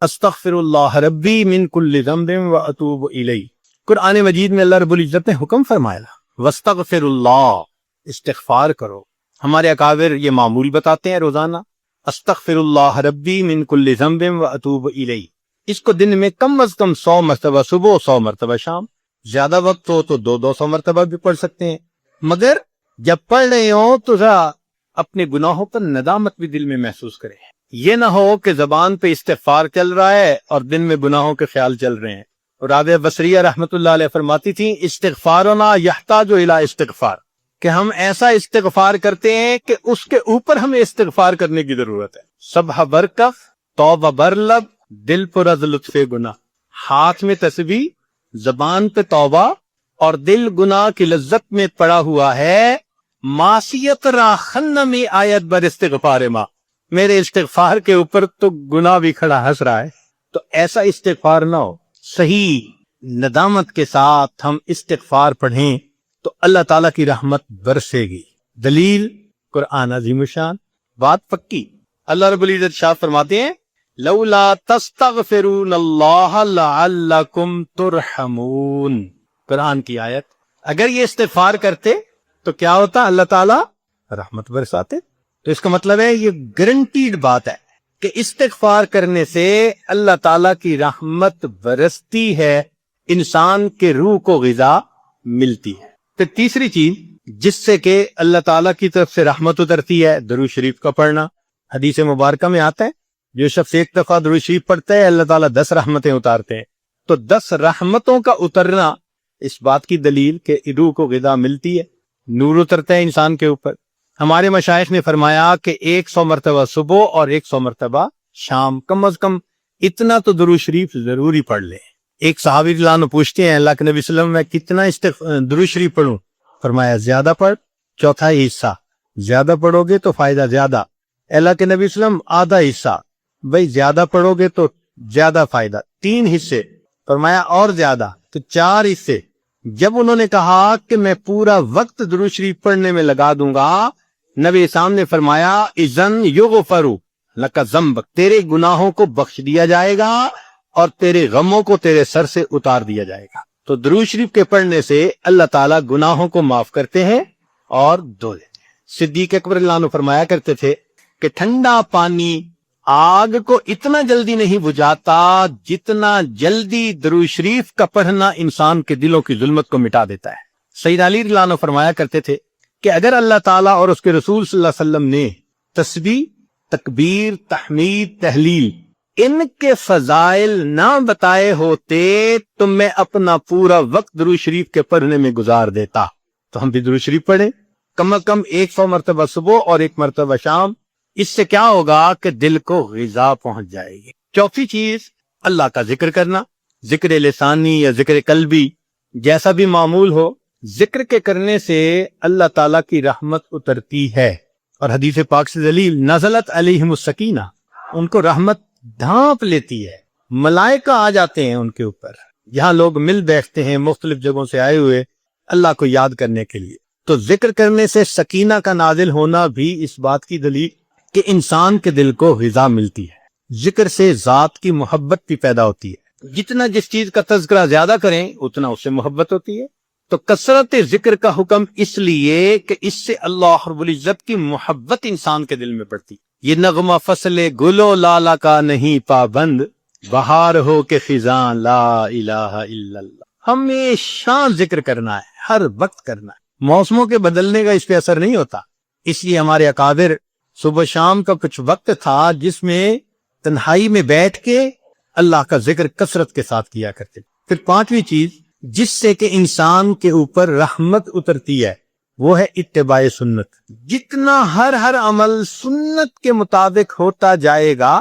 استغفراللہ ربی من کل ذنب واتوب الیہ۔ قرآن مجید میں اللہ رب العزت نے حکم فرمایا واستغفر اللہ، استغفار کرو۔ ہمارے اکابر یہ معمول بتاتے ہیں روزانہ، استغفر اللہ ربی من کل ذنب واتوب الیہ۔ اس کو دن میں کم از کم 100 مرتبہ صبح، 100 مرتبہ شام، زیادہ وقت ہو تو 200 مرتبہ بھی پڑھ سکتے ہیں، مگر جب پڑھ رہے ہوں تو ذرا اپنے گناہوں پر ندامت بھی دل میں محسوس کریں۔ یہ نہ ہو کہ زبان پہ استغفار چل رہا ہے اور دن میں گناہوں کے خیال چل رہے ہیں۔ اور رابعہ بصریہ رحمۃ اللہ علیہ فرماتی تھیں استغفارنا یحتاج الی استغفار، کہ ہم ایسا استغفار کرتے ہیں کہ اس کے اوپر ہمیں استغفار کرنے کی ضرورت ہے۔ صبح برکف، توبہ برلب، دل پر از لطف گناہ، ہاتھ میں تسبیح، زبان پہ توبہ اور دل گناہ کی لذت میں پڑا ہوا ہے۔ معصیت را خن میں آیت بر استغفار ما، میرے استغفار کے اوپر تو گناہ بھی کھڑا ہنس رہا ہے۔ تو ایسا استغفار نہ ہو، صحیح ندامت کے ساتھ ہم استغفار پڑھیں تو اللہ تعالیٰ کی رحمت برسے گی۔ دلیل قرآن عظیم الشان، بات پکی۔ اللہ رب العزت شاہ فرماتے ہیں لولا تستغفرون اللہ لعلکم ترحمون، قرآن کی آیت۔ اگر یہ استغفار کرتے تو کیا ہوتا؟ اللہ تعالیٰ رحمت برساتے۔ تو اس کا مطلب ہے یہ گارنٹیڈ بات ہے کہ استغفار کرنے سے اللہ تعالیٰ کی رحمت برستی ہے، انسان کے روح کو غذا ملتی ہے۔ پھر تیسری چیز جس سے کہ اللہ تعالیٰ کی طرف سے رحمت اترتی ہے، درود شریف کا پڑھنا۔ حدیث مبارکہ میں آتا ہے جو شخص ایک دفعہ درود شریف پڑھتا ہے اللہ تعالیٰ 10 رحمتیں اتارتے ہیں۔ تو 10 رحمتوں کا اترنا اس بات کی دلیل کہ روح کو غذا ملتی ہے، نور اترتا ہے انسان کے اوپر۔ ہمارے مشائخ نے فرمایا کہ 100 مرتبہ صبح اور 100 مرتبہ شام، کم از کم اتنا تو درود شریف ضروری پڑھ لیں۔ ایک صحابی رضی اللہ عنہ پوچھتے ہیں اللہ کے نبی صلی اللہ علیہ وسلم میں کتنا درود شریف پڑھوں؟ فرمایا زیادہ پڑھ، چوتھا حصہ، زیادہ پڑھو گے تو فائدہ زیادہ۔ اللہ کے نبی صلی اللہ علیہ وسلم آدھا حصہ، بھئی زیادہ پڑھو گے تو زیادہ فائدہ۔ 3 حصے، فرمایا اور زیادہ تو 4 حصے۔ جب انہوں نے کہا کہ میں پورا وقت درود شریف پڑھنے میں لگا دوں گا، نبی اسلام نے فرمایا اذن یغفر لک ذنبک، تیرے گناہوں کو بخش دیا جائے گا اور تیرے غموں کو تیرے سر سے اتار دیا جائے گا۔ تو درود شریف کے پڑھنے سے اللہ تعالیٰ گناہوں کو معاف کرتے ہیں اور دھو دیتے ہیں۔ صدیق اکبر اللہ عنہ فرمایا کرتے تھے کہ ٹھنڈا پانی آگ کو اتنا جلدی نہیں بجھاتا جتنا جلدی درود شریف کا پڑھنا انسان کے دلوں کی ظلمت کو مٹا دیتا ہے۔ سید علی رضی اللہ عنہ فرمایا کرتے تھے کہ اگر اللہ تعالیٰ اور اس کے رسول صلی اللہ علیہ وسلم نے تسبیح، تکبیر، تحمید، تحلیل ان کے فضائل نہ بتائے ہوتے تو میں اپنا پورا وقت درود شریف کے پڑھنے میں گزار دیتا۔ تو ہم بھی درود شریف پڑھیں، کم از کم 100 مرتبہ صبح اور 1 مرتبہ شام۔ اس سے کیا ہوگا کہ دل کو غذا پہنچ جائے گی۔ چوتھی چیز اللہ کا ذکر کرنا، ذکر لسانی یا ذکر قلبی، جیسا بھی معمول ہو، ذکر کے کرنے سے اللہ تعالیٰ کی رحمت اترتی ہے۔ اور حدیث پاک سے دلیل نزلت علیہم السکینہ، ان کو رحمت ڈھانپ لیتی ہے، ملائکہ آ جاتے ہیں ان کے اوپر۔ یہاں لوگ مل بیٹھتے ہیں مختلف جگہوں سے آئے ہوئے اللہ کو یاد کرنے کے لیے۔ تو ذکر کرنے سے سکینہ کا نازل ہونا بھی اس بات کی دلیل کہ انسان کے دل کو غذا ملتی ہے۔ ذکر سے ذات کی محبت بھی پیدا ہوتی ہے، جتنا جس چیز کا تذکرہ زیادہ کریں اتنا اس سے محبت ہوتی ہے۔ تو کثرت ذکر کا حکم اس لیے کہ اس سے اللہ رب العزت کی محبت انسان کے دل میں پڑتی۔ یہ نغمہ فصل گلو لالا کا نہیں پابند، بہار ہو کے خزاں لا الہ الا اللہ۔ ہمیشہ ذکر کرنا ہے، ہر وقت کرنا ہے، موسموں کے بدلنے کا اس پہ اثر نہیں ہوتا۔ اس لیے ہمارے اکابر صبح شام کا کچھ وقت تھا جس میں تنہائی میں بیٹھ کے اللہ کا ذکر کثرت کے ساتھ کیا کرتے۔ پھر 5ویں چیز جس سے کہ انسان کے اوپر رحمت اترتی ہے وہ ہے اتباع سنت۔ جتنا ہر عمل سنت کے مطابق ہوتا جائے گا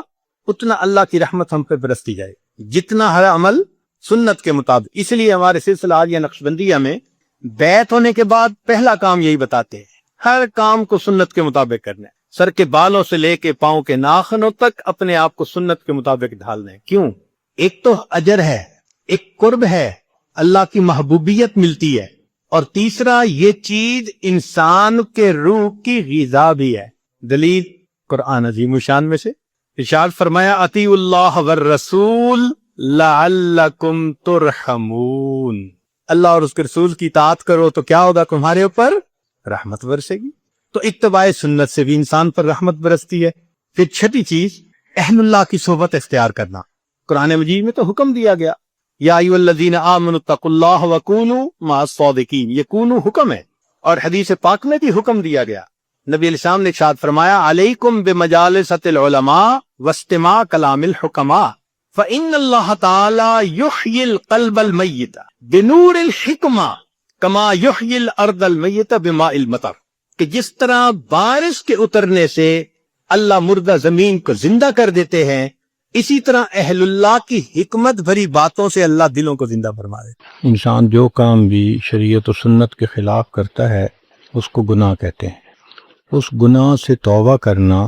اتنا اللہ کی رحمت ہم پہ برستی جائے گی، جتنا ہر عمل سنت کے مطابق۔ اس لیے ہمارے سلسلہ یا نقشبندیہ میں بیعت ہونے کے بعد پہلا کام یہی بتاتے ہیں، ہر کام کو سنت کے مطابق کرنا ہے۔ سر کے بالوں سے لے کے پاؤں کے ناخنوں تک اپنے آپ کو سنت کے مطابق ڈھالنا ہے۔ کیوں؟ ایک تو اجر ہے، ایک قرب ہے، اللہ کی محبوبیت ملتی ہے، اور تیسرا یہ چیز انسان کے روح کی غذا بھی ہے۔ دلیل قرآن عظیم الشان میں سے ارشاد فرمایا اطیعوا اللہ والرسول لعلکم ترحمون، اللہ اور اس کے رسول کی اطاعت کرو تو کیا ہوگا؟ تمہارے اوپر رحمت برسے گی۔ تو اتباع سنت سے بھی انسان پر رحمت برستی ہے۔ پھر چھٹی چیز اہل اللہ کی صحبت اختیار کرنا۔ قرآن مجید میں تو حکم دیا گیا یا ایھا الذین آمنوا اتقوا اللہ وکونوا مع الصادقین، یہ کونوا حکم ہے، اور حدیث پاک میں بھی حکم دیا گیا۔ نبی علیہ السلام نے ارشاد فرمایا علیکم بمجالسۃ العلماء واستماع کلام الحکماء فإن اللہ تعالی یحیی القلب المیت بنور الحکمہ کما یحیی الارض المیت بماء المطر، کہ جس طرح بارش کے اترنے سے اللہ مردہ زمین کو زندہ کر دیتے ہیں، اسی طرح اہل اللہ کی حکمت بھری باتوں سے اللہ دلوں کو زندہ فرما دیتے۔ انسان جو کام بھی شریعت و سنت کے خلاف کرتا ہے اس کو گناہ کہتے ہیں، اس گناہ سے توبہ کرنا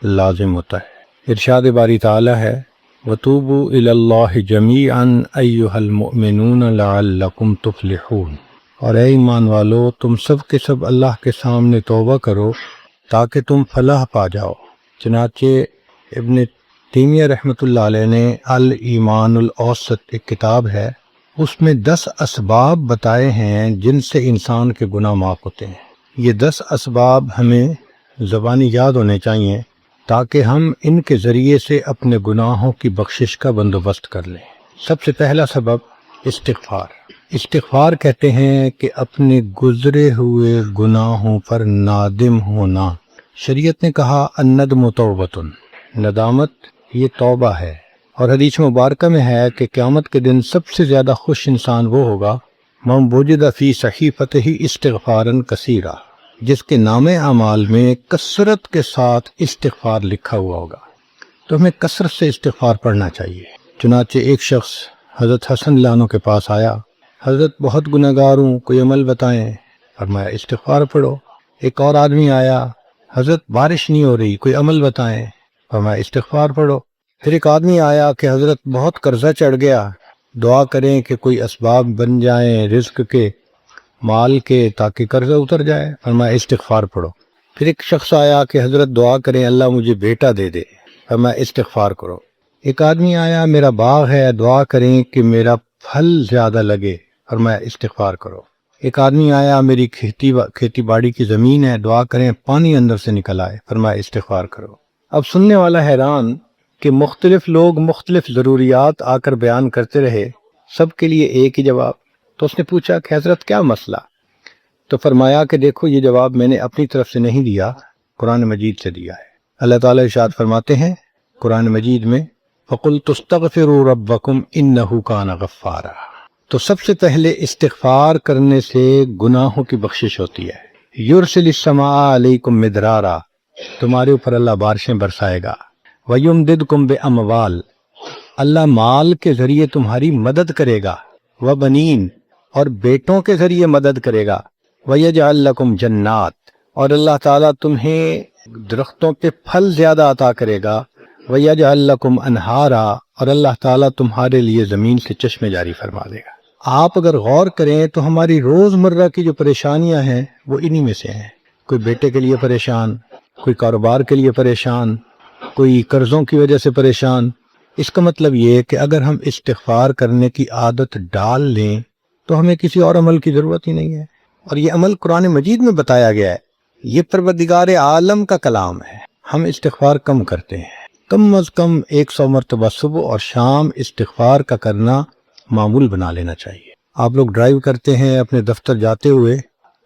لازم ہوتا ہے۔ ارشاد باری تعالی ہے وَتُوبُوا إِلَى اللَّهِ جَمِيعًا أَيُّهَا الْمُؤْمِنُونَ لَعَلَّكُمْ تُفْلِحُونَ، اور اے ایمان والو تم سب کے سب اللہ کے سامنے توبہ کرو تاکہ تم فلاح پا جاؤ۔ چنانچہ ابن تیمیہ رحمۃ اللہ علیہ نے الایمان الاوسط ایک کتاب ہے، اس میں 10 اسباب بتائے ہیں جن سے انسان کے گناہ معاف ہوتے ہیں۔ یہ 10 اسباب ہمیں زبانی یاد ہونے چاہیے تاکہ ہم ان کے ذریعے سے اپنے گناہوں کی بخشش کا بندوبست کر لیں۔ سب سے پہلا سبب استغفار۔ استغفار کہتے ہیں کہ اپنے گزرے ہوئے گناہوں پر نادم ہونا۔ شریعت نے کہا الندم توبۃ، ندامت یہ توبہ ہے، اور حدیث مبارکہ میں ہے کہ قیامت کے دن سب سے زیادہ خوش انسان وہ ہوگا من وجد فی صحیفتہ استغفارا کثیرا، جس کے نام اعمال میں کثرت کے ساتھ استغفار لکھا ہوا ہوگا۔ تو ہمیں کثرت سے استغفار پڑھنا چاہیے۔ چنانچہ ایک شخص حضرت حسن اللہ عنہ کے پاس آیا، حضرت بہت گناہ گار ہوں، کوئی عمل بتائیں۔ فرمایا استغفار پڑھو۔ ایک اور آدمی آیا، حضرت بارش نہیں ہو رہی، کوئی عمل بتائیں۔ فرمایا استغفار پڑھو۔ پھر ایک آدمی آیا کہ حضرت بہت قرضہ چڑھ گیا، دعا کریں کہ کوئی اسباب بن جائیں رزق کے، مال کے، تاکہ قرضہ اتر جائے۔ فرمایا استغفار پڑھو۔ پھر ایک شخص آیا کہ حضرت دعا کریں اللہ مجھے بیٹا دے دے۔ فرمایا استغفار کرو۔ ایک آدمی آیا میرا باغ ہے، دعا کریں کہ میرا پھل زیادہ لگے۔ فرمایا استغفار کرو۔ ایک آدمی آیا میری کھیتی باڑی کی زمین ہے، دعا کریں پانی اندر سے نکل آئے۔ فرمایا استغفار کرو۔ اب سننے والا حیران کہ مختلف لوگ مختلف ضروریات آ کر بیان کرتے رہے، سب کے لیے ایک ہی جواب۔ تو اس نے پوچھا کہ حضرت کیا مسئلہ؟ تو فرمایا کہ دیکھو یہ جواب میں نے اپنی طرف سے نہیں دیا، قرآن مجید سے دیا ہے۔ اللہ تعالیٰ ارشاد فرماتے ہیں قرآن مجید میں فَقُلْتُ اسْتَغْفِرُوا رَبَّكُمْ إِنَّهُ كَانَ غَفَّارًا۔ تو سب سے پہلے استغفار کرنے سے گناہوں کی بخشش ہوتی ہے۔ یرسل السماء علیکم مدرارا، تمہارے اوپر اللہ بارشیں برسائے گا۔ وَيُمْدِدْكُمْ بِأَمْوَالٍ، اللہ مال کے ذریعے تمہاری مدد کرے گا۔ وَبَنِينَ، اور بیٹوں کے ذریعے مدد کرے گا۔ وَيَجْعَلْ لَكُمْ جَنَّاتٍ، اور اللہ تعالیٰ تمہیں درختوں پہ پھل زیادہ عطا کرے گا۔ وَيَجْعَلْ لَكُمْ أَنْهَارًا، اور اللہ تعالیٰ تمہارے لیے زمین سے چشمے جاری فرما دے گا۔ آپ اگر غور کریں تو ہماری روزمرہ کی جو پریشانیاں ہیں وہ انہی میں سے ہیں۔ کوئی بیٹے کے لیے پریشان، کوئی کاروبار کے لیے پریشان، کوئی قرضوں کی وجہ سے پریشان۔ اس کا مطلب یہ ہے کہ اگر ہم استغفار کرنے کی عادت ڈال لیں تو ہمیں کسی اور عمل کی ضرورت ہی نہیں ہے۔ اور یہ عمل قرآن مجید میں بتایا گیا ہے، یہ پروردگار عالم کا کلام ہے۔ ہم استغفار کم کرتے ہیں، کم از کم 100 مرتبہ صبح اور شام استغفار کا کرنا معمول بنا لینا چاہیے۔ آپ لوگ ڈرائیو کرتے ہیں اپنے دفتر جاتے ہوئے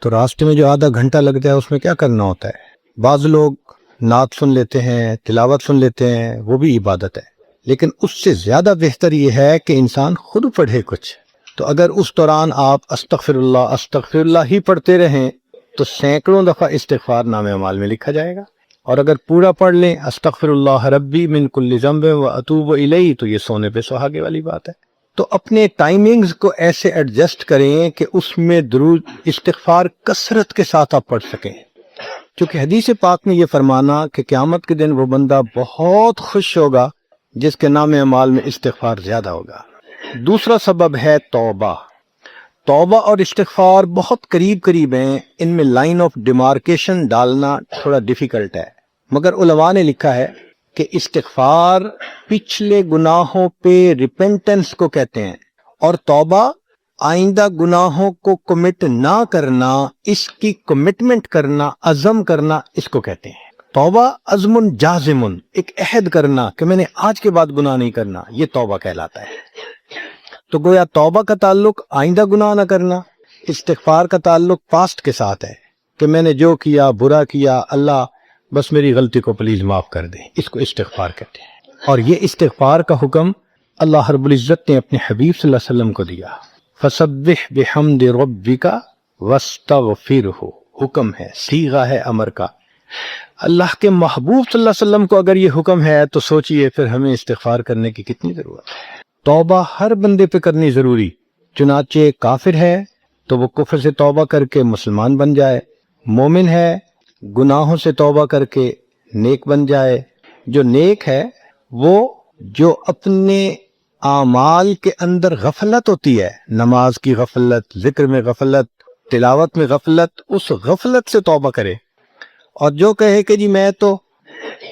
تو راستے میں جو آدھا گھنٹہ لگتا ہے اس میں کیا کرنا ہوتا ہے؟ بعض لوگ نعت سن لیتے ہیں، تلاوت سن لیتے ہیں، وہ بھی عبادت ہے، لیکن اس سے زیادہ بہتر یہ ہے کہ انسان خود پڑھے کچھ۔ تو اگر اس دوران آپ استغفر اللہ ہی پڑھتے رہیں تو سینکڑوں دفعہ استغفار نامہ اعمال میں لکھا جائے گا، اور اگر پورا پڑھ لیں استغفر اللہ ربی من کل ذنب واتوب الیہ تو یہ سونے پہ سہاگے والی بات ہے۔ تو اپنے ٹائمنگز کو ایسے ایڈجسٹ کریں کہ اس میں درود استغفار کثرت کے ساتھ آپ پڑھ سکیں، چونکہ حدیث پاک میں یہ فرمانا کہ قیامت کے دن وہ بندہ بہت خوش ہوگا جس کے نام اعمال میں استغفار زیادہ ہوگا۔ دوسرا سبب ہے توبہ۔ توبہ اور استغفار بہت قریب ہیں، ان میں لائن آف ڈیمارکیشن ڈالنا تھوڑا ڈیفیکلٹ ہے، مگر علماء نے لکھا ہے کہ استغفار پچھلے گناہوں پہ ریپینٹنس کو کہتے ہیں، اور توبہ آئندہ گناہوں کو کمٹ نہ کرنا، اس کی کمٹمنٹ کرنا، عزم کرنا، اس کو کہتے ہیں۔ توبہ عزم جازم، ایک عہد کرنا کہ میں نے آج کے بعد گناہ نہیں کرنا، یہ توبہ کہلاتا ہے۔ تو گویا توبہ کا تعلق آئندہ گناہ نہ کرنا، استغفار کا تعلق پاسٹ کے ساتھ ہے کہ میں نے جو کیا برا کیا، اللہ بس میری غلطی کو پلیز معاف کر دیں، اس کو استغفار کہتے ہیں۔ اور یہ استغفار کا حکم اللہ رب العزت نے اپنے حبیب صلی اللہ علیہ وسلم کو دیا، فسبح بحمد ربک واستغفرہ، حکم ہے، صیغہ ہے امر کا۔ اللہ کے محبوب صلی اللہ علیہ وسلم کو اگر یہ حکم ہے تو سوچئے پھر ہمیں استغفار کرنے کی کتنی ضرورت ہے۔ توبہ ہر بندے پہ کرنی ضروری، چنانچہ کافر ہے تو وہ کفر سے توبہ کر کے مسلمان بن جائے، مومن ہے گناہوں سے توبہ کر کے نیک بن جائے۔ جو نیک ہے وہ جو اپنے اعمال کے اندر غفلت ہوتی ہے، نماز کی غفلت، ذکر میں غفلت، تلاوت میں غفلت، اس غفلت سے توبہ کرے، اور جو کہے کہ جی میں تو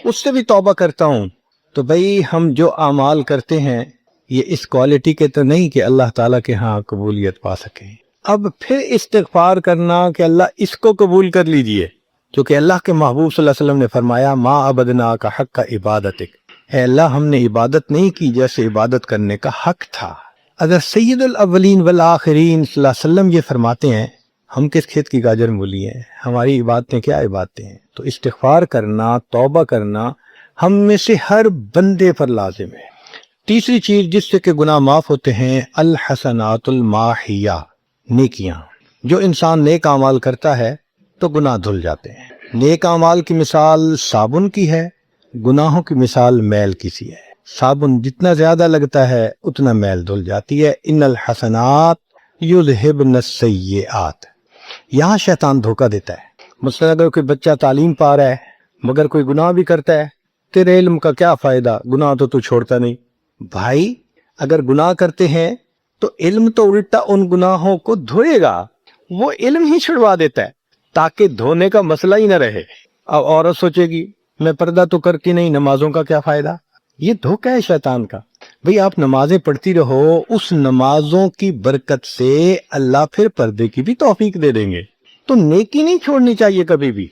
اس سے بھی توبہ کرتا ہوں، تو بھئی ہم جو اعمال کرتے ہیں یہ اس کوالٹی کے تو نہیں کہ اللہ تعالیٰ کے ہاں قبولیت پا سکیں۔ اب پھر استغفار کرنا کہ اللہ اس کو قبول کر لیجئے، کیونکہ اللہ کے محبوب صلی اللہ علیہ وسلم نے فرمایا ما عبدنا کا حق کا عبادتک، اے اللہ ہم نے عبادت نہیں کی جیسے عبادت کرنے کا حق تھا۔ اگر سید الاولین والآخرین صلی اللہ علیہ وسلم یہ فرماتے ہیں، ہم کس کھیت کی گاجر مولی ہیں، ہماری عبادتیں کیا عبادتیں ہیں؟ تو استغفار کرنا، توبہ کرنا ہم میں سے ہر بندے پر لازم ہے۔ تیسری چیز جس سے کہ گناہ معاف ہوتے ہیں، الحسنات الماحیہ، نیکیاں۔ جو انسان نیک اعمال کرتا ہے تو گناہ دھل جاتے ہیں۔ نیک اعمال کی مثال صابن کی ہے، گناہوں کی مثال میل کی سی ہے۔ صابن جتنا زیادہ لگتا ہے اتنا میل دھل جاتی ہے۔ ان الحسنات یذہبن السیئات، یہاں شیطان دھوکہ دیتا ہے۔ مثلا اگر کوئی بچہ تعلیم پا رہا ہے مگر کوئی گناہ بھی کرتا ہے، تیرے علم کا کیا فائدہ، گناہ تو چھوڑتا نہیں۔ بھائی اگر گناہ کرتے ہیں تو علم تو الٹا ان گناہوں کو دھوئے گا، وہ علم ہی چھڑوا دیتا ہے تاکہ دھونے کا مسئلہ ہی نہ رہے۔ اب عورت سوچے گی میں پردہ تو کرتی نہیں، نمازوں کا کیا فائدہ؟ یہ دھوکہ ہے شیطان کا۔ بھئی آپ نمازیں پڑھتی رہو، اس نمازوں کی برکت سے اللہ پھر پردے کی بھی توفیق دے دیں گے۔ تو نیکی نہیں چھوڑنی چاہیے کبھی بھی،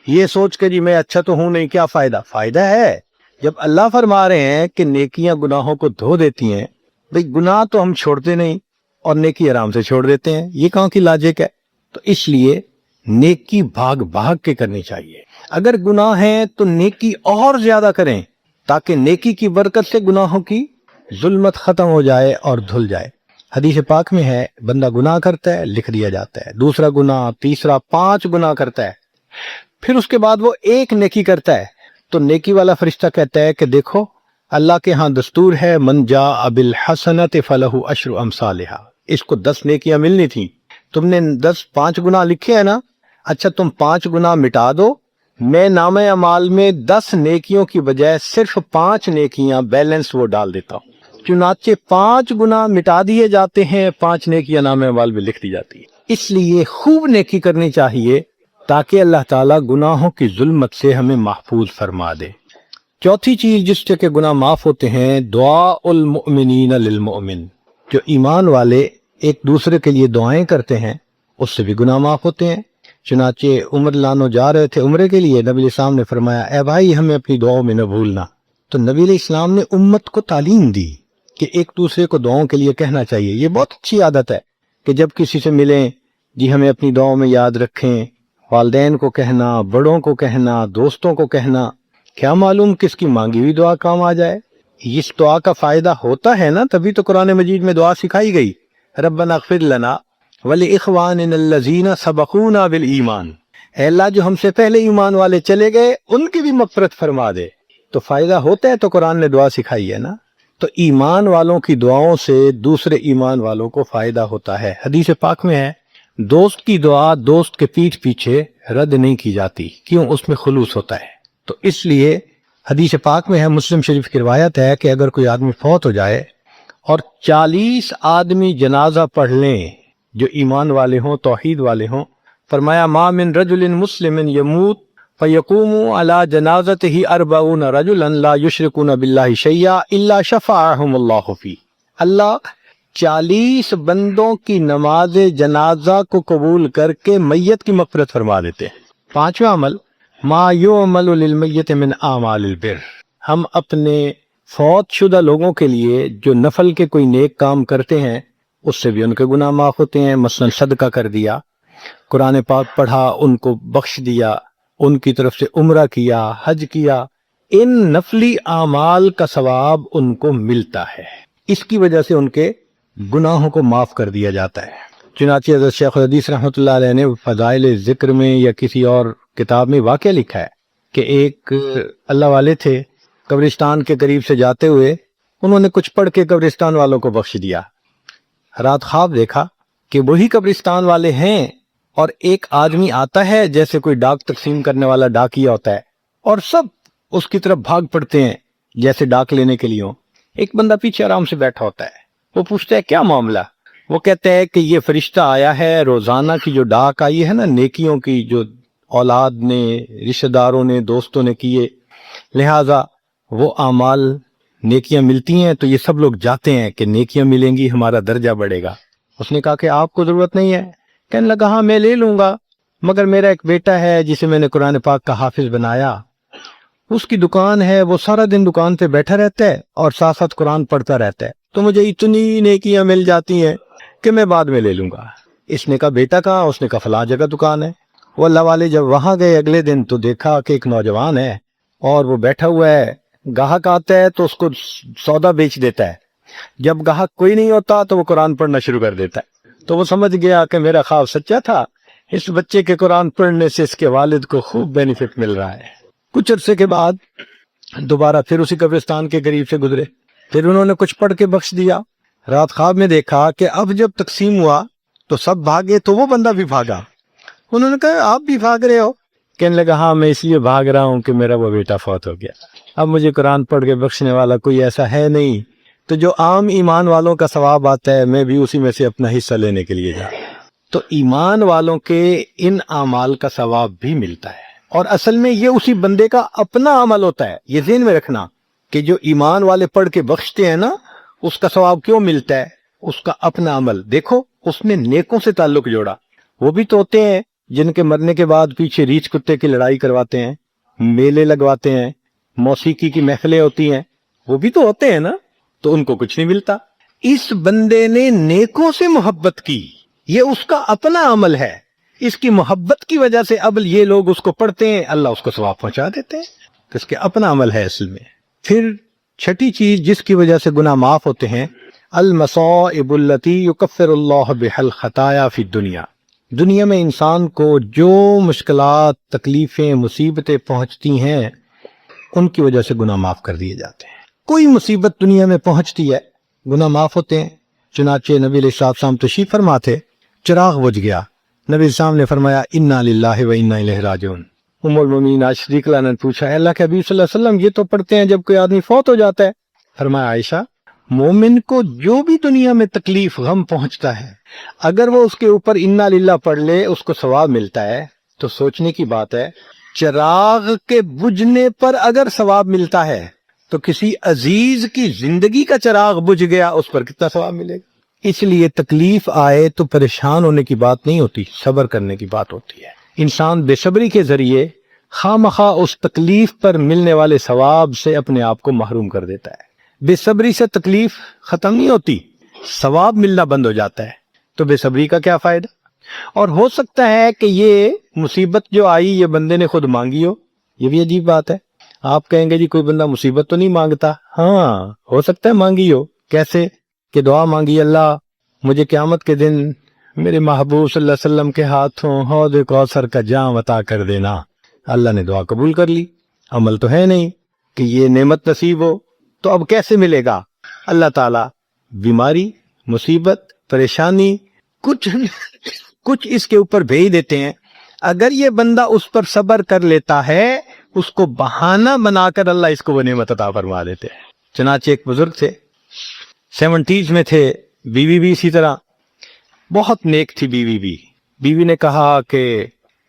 یہ سوچ کے جی میں اچھا تو ہوں نہیں، کیا فائدہ؟ فائدہ ہے، جب اللہ فرما رہے ہیں کہ نیکیاں گناہوں کو دھو دیتی ہیں، بھئی گناہ تو ہم چھوڑتے نہیں اور نیکی آرام سے چھوڑ دیتے ہیں، یہ کہاں کی لاجک ہے؟ تو اس لیے نیکی بھاگ بھاگ کے کرنی چاہیے۔ اگر گناہ ہیں تو نیکی اور زیادہ کریں تاکہ نیکی کی برکت سے گناہوں کی ظلمت ختم ہو جائے اور دھل جائے۔ حدیث پاک میں ہے بندہ گناہ کرتا ہے لکھ دیا جاتا ہے، دوسرا گناہ، تیسرا، 5 گناہ کرتا ہے، پھر اس کے بعد وہ ایک نیکی کرتا ہے تو نیکی والا فرشتہ کہتا ہے کہ دیکھو اللہ کے ہاں دستور ہے من جاء بالحسنۃ فلہ عشر امثالھا، اس کو 10 نیکیاں ملنی تھیں، تم نے 5 گناہ لکھے ہیں نا، اچھا تم 5 گناہ مٹا دو، میں نامہ اعمال میں 10 نیکیوں کی بجائے صرف 5 نیکیاں بیلنس وہ ڈال دیتا ہوں۔ چنانچہ 5 گناہ مٹا دیے جاتے ہیں، 5 نیکیاں نامہ اعمال میں لکھ دی جاتی ہے۔ اس لیے خوب نیکی کرنی چاہیے تاکہ اللہ تعالیٰ گناہوں کی ظلمت سے ہمیں محفوظ فرما دے۔ چوتھی چیز جس سے کہ گناہ معاف ہوتے ہیں، دعاء المؤمنین للمؤمن، جو ایمان والے ایک دوسرے کے لیے دعائیں کرتے ہیں اس سے بھی گناہ معاف ہوتے ہیں۔ چنانچہ عمر لانو جا رہے تھے عمرے کے لیے، نبی علیہ السلام نے فرمایا اے بھائی ہمیں اپنی دعاؤں میں نہ بھولنا، تو نبی علیہ السلام نے امت کو تعلیم دی کہ ایک دوسرے کو دعاؤں کے لیے کہنا چاہیے۔ یہ بہت اچھی عادت ہے کہ جب کسی سے ملیں جی ہمیں اپنی دعاؤں میں یاد رکھیں، والدین کو کہنا، بڑوں کو کہنا، دوستوں کو کہنا، کیا معلوم کس کی مانگی ہوئی دعا کام آ جائے۔ اس دعا کا فائدہ ہوتا ہے نا، تبھی تو قرآن مجید میں دعا سکھائی گئی، ربنا اغفر لنا ولاخواننا الذین سبقونا بالایمان، اے اللہ جو ہم سے پہلے ایمان والے چلے گئے ان کی بھی مغفرت فرما دے۔ تو فائدہ ہوتا ہے تو قرآن نے دعا سکھائی ہے نا۔ تو ایمان والوں کی دعاؤں سے دوسرے ایمان والوں کو فائدہ ہوتا ہے۔ حدیث پاک میں ہے دوست کی دعا دوست کے پیٹھ پیچھے رد نہیں کی جاتی، کیوں؟ اس میں خلوص ہوتا ہے۔ تو اس لیے حدیث پاک میں ہے، مسلم شریف کی روایت ہے کہ اگر کوئی آدمی فوت ہو جائے اور 40 آدمی جنازہ پڑھ لیں جو ایمان والے ہوں، توحید والے ہوں، فرمایا ما من رجل مسلم یموت فَيَقُومُ عَلَى جَنَازَتِهِ 40 رَجُلًا لَا يُشْرِكُونَ بِاللَّهِ شَيْئًا إِلَّا شَفَعَهُمُ اللَّهُ فِيهِ۔ اللہ 40 بندوں کی نماز جنازہ کو قبول کر کے میت کی مغفرت فرما دیتے ہیں۔ پانچواں عمل ما یعمل للمیت من اعمال البر، ہم اپنے فوت شدہ لوگوں کے لیے جو نفل کے کوئی نیک کام کرتے ہیں اس سے بھی ان کے گناہ معاف ہوتے ہیں۔ مثلا صدقہ کر دیا، قرآن پاک پڑھا، ان کو بخش دیا، ان کی طرف سے عمرہ کیا، حج کیا، ان نفلی اعمال کا ثواب ان کو ملتا ہے، اس کی وجہ سے ان کے گناہوں کو معاف کر دیا جاتا ہے۔ چنانچہ حضرت شیخ الحدیث رحمۃ اللہ علیہ نے فضائل ذکر میں یا کسی اور کتاب میں واقعہ لکھا ہے کہ ایک اللہ والے تھے، قبرستان کے قریب سے جاتے ہوئے انہوں نے کچھ پڑھ کے قبرستان والوں کو بخش دیا۔ رات خواب دیکھا کہ وہی قبرستان والے ہیں اور ایک آدمی آتا ہے جیسے کوئی ڈاک تقسیم کرنے والا ڈاکیا ہوتا ہے، اور سب اس کی طرف بھاگ پڑتے ہیں جیسے ڈاک لینے کے لیے ہوں۔ ایک بندہ پیچھے آرام سے بیٹھا ہوتا ہے، وہ پوچھتا ہے کیا معاملہ؟ وہ کہتا ہے کہ یہ فرشتہ آیا ہے، روزانہ کی جو ڈاک آئی ہے نا نیکیوں کی، جو اولاد نے، رشتہ داروں نے، دوستوں نے کیے، لہٰذا وہ اعمال نیکیاں ملتی ہیں تو یہ سب لوگ جاتے ہیں کہ نیکیاں ملیں گی، ہمارا درجہ بڑھے گا۔ اس نے کہا کہ آپ کو ضرورت نہیں ہے؟ کہنے لگا ہاں میں لے لوں گا، مگر میرا ایک بیٹا ہے جسے میں نے قرآن پاک کا حافظ بنایا، اس کی دکان ہے، وہ سارا دن دکان پہ بیٹھا رہتا ہے اور ساتھ ساتھ قرآن پڑھتا رہتا ہے، تو مجھے اتنی نیکیاں مل جاتی ہیں کہ میں بعد میں لے لوں گا۔ اس نے کہا بیٹا کہاں؟ اس نے کہا فلاں جگہ دکان ہے۔ وہ اللہ والے جب وہاں گئے اگلے دن تو دیکھا کہ ایک نوجوان ہے اور وہ بیٹھا ہوا ہے، گاہک آتا ہے تو اس کو سودا بیچ دیتا ہے، جب گاہک کوئی نہیں ہوتا تو وہ قرآن پڑھنا شروع کر دیتا ہے۔ تو وہ سمجھ گیا کہ میرا خواب سچا تھا، اس بچے کے قرآن پڑھنے سے اس کے والد کو خوب بینیفٹ مل رہا ہے۔ کچھ عرصے کے بعد دوبارہ پھر اسی قبرستان کے قریب سے گزرے، پھر انہوں نے کچھ پڑھ کے بخش دیا۔ رات خواب میں دیکھا کہ اب جب تقسیم ہوا تو سب بھاگے تو وہ بندہ بھی بھاگا۔ انہوں نے کہا آپ بھی بھاگ رہے ہو؟ کہنے لگا ہاں میں اس لیے بھاگ رہا ہوں کہ میرا وہ بیٹا فوت ہو گیا، اب مجھے قرآن پڑھ کے بخشنے والا کوئی ایسا ہے نہیں، تو جو عام ایمان والوں کا ثواب آتا ہے میں بھی اسی میں سے اپنا حصہ لینے کے لیے جا رہا ہوں۔ تو ایمان والوں کے ان اعمال کا ثواب بھی ملتا ہے، اور اصل میں یہ اسی بندے کا اپنا عمل ہوتا ہے۔ یہ ذہن میں رکھنا کہ جو ایمان والے پڑھ کے بخشتے ہیں نا، اس کا ثواب کیوں ملتا ہے؟ اس کا اپنا عمل دیکھو، اس نے نیکوں سے تعلق جوڑا۔ وہ بھی تو ہوتے ہیں جن کے مرنے کے بعد پیچھے ریچھ کتے کی لڑائی کرواتے ہیں، میلے لگواتے ہیں، موسیقی کی محفلیں ہوتی ہیں، وہ بھی تو ہوتے ہیں نا، تو ان کو کچھ نہیں ملتا۔ اس بندے نے نیکوں سے محبت کی، یہ اس کا اپنا عمل ہے، اس کی محبت کی وجہ سے اب یہ لوگ اس کو پڑھتے ہیں، اللہ اس کو ثواب پہنچا دیتے ہیں، تو اس کے اپنا عمل ہے اصل میں۔ پھر چھٹی چیز جس کی وجہ سے گناہ معاف ہوتے ہیں، المصائب التی یکفر اللہ بها الخطایا فی الدنیا، دنیا میں انسان کو جو مشکلات، تکلیفیں، مصیبتیں پہنچتی ہیں ان کی وجہ سے گناہ معاف کر دیے جاتے ہیں۔ کوئی مصیبت دنیا میں پہنچتی ہے گناہ معاف ہوتے ہیں۔ چنانچہ نبی علیہ السلام تشریف فرما تھے، چراغ بجھ گیا، نبی علیہ السلام نے فرمایا انا للہ و انا الیہ راجعون۔ ام المومنین عائشہ صدیقہ نے پوچھا اے اللہ کے حبیب صلی اللہ علیہ وسلم یہ تو پڑھتے ہیں جب کوئی آدمی فوت ہو جاتا ہے۔ فرمایا عائشہ مومن کو جو بھی دنیا میں تکلیف غم پہنچتا ہے اگر وہ اس کے اوپر انا للہ پڑھ لے اس کو ثواب ملتا ہے۔ تو سوچنے کی بات ہے، چراغ کے بجھنے پر اگر ثواب ملتا ہے تو کسی عزیز کی زندگی کا چراغ بجھ گیا اس پر کتنا ثواب ملے گا۔ اس لیے تکلیف آئے تو پریشان ہونے کی بات نہیں ہوتی، صبر کرنے کی بات ہوتی ہے۔ انسان بے صبری کے ذریعے خواہ مخواہ اس تکلیف پر ملنے والے ثواب سے اپنے آپ کو محروم کر دیتا ہے۔ بے صبری سے تکلیف ختم نہیں ہوتی، ثواب ملنا بند ہو جاتا ہے، تو بے صبری کا کیا فائدہ؟ اور ہو سکتا ہے کہ یہ مصیبت جو آئی یہ بندے نے خود مانگی ہو، یہ بھی عجیب بات ہے۔ آپ کہیں گے جی کوئی بندہ مصیبت تو نہیں مانگتا، ہاں ہو سکتا ہے مانگی ہو۔ کیسے؟ کہ دعا مانگی اللہ مجھے قیامت کے دن میرے محبوب صلی اللہ علیہ وسلم کے ہاتھوں حوض کوثر کا جام عطا کر دینا، اللہ نے دعا قبول کر لی۔ عمل تو ہے نہیں کہ یہ نعمت نصیب ہو، تو اب کیسے ملے گا؟ اللہ تعالیٰ بیماری، مصیبت، پریشانی کچھ اس کے اوپر بھیج دیتے ہیں۔ اگر یہ بندہ اس پر صبر کر لیتا ہے اس کو بہانہ بنا کر اللہ اس کو وہ نعمت عطا فرما دیتے ہیں۔ چنانچہ ایک بزرگ تھے، 70s میں تھے، بیوی بھی اسی طرح بہت نیک تھی۔ بیوی نے کہا کہ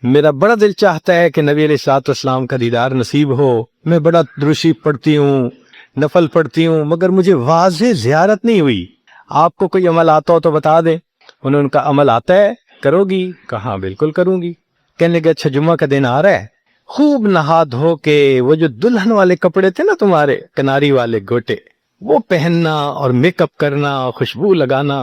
میرا بڑا دل چاہتا ہے کہ نبی علیہ الصلوۃ والسلام کا دیدار نصیب ہو، میں بڑا درشی پڑھتی ہوں، نفل پڑھتی ہوں، مگر مجھے واضح زیارت نہیں ہوئی۔ آپ کو کوئی عمل آتا ہو تو بتا دیں۔ انہوں نے کہا عمل آتا ہے، کرو گی؟ کہا بالکل کروں گی۔ کہنے لگے اچھا جمعہ کا دن آ رہا ہے، خوب نہا دھو کے وہ جو دلہن والے کپڑے تھے نا تمہارے، کناری والے گوٹے، وہ پہننا اور میک اپ کرنا، خوشبو لگانا،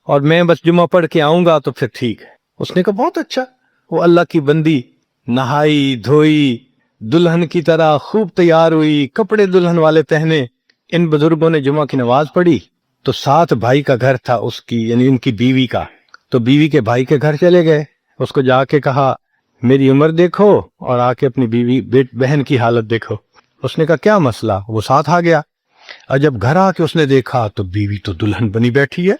اور میں بس جمعہ پڑھ کے آؤں گا تو پھر ٹھیک ہے۔ اس نے کہا بہت اچھا۔ وہ اللہ کی بندی نہائی دھوئی، دلہن کی طرح خوب تیار ہوئی، کپڑے دلہن والے پہنے۔ ان بزرگوں نے جمعہ کی نماز پڑھی تو ساتھ بھائی کا گھر تھا اس کی، یعنی ان کی بیوی کا، تو بیوی کے بھائی کے گھر چلے گئے۔ اس کو جا کے کہا میری عمر دیکھو اور آ کے اپنی بیوی بہن کی حالت دیکھو۔ اس نے کہا کیا مسئلہ؟ وہ ساتھ آ گیا، اور جب گھر آ کے اس نے دیکھا تو بیوی تو دلہن بنی بیٹھی ہے۔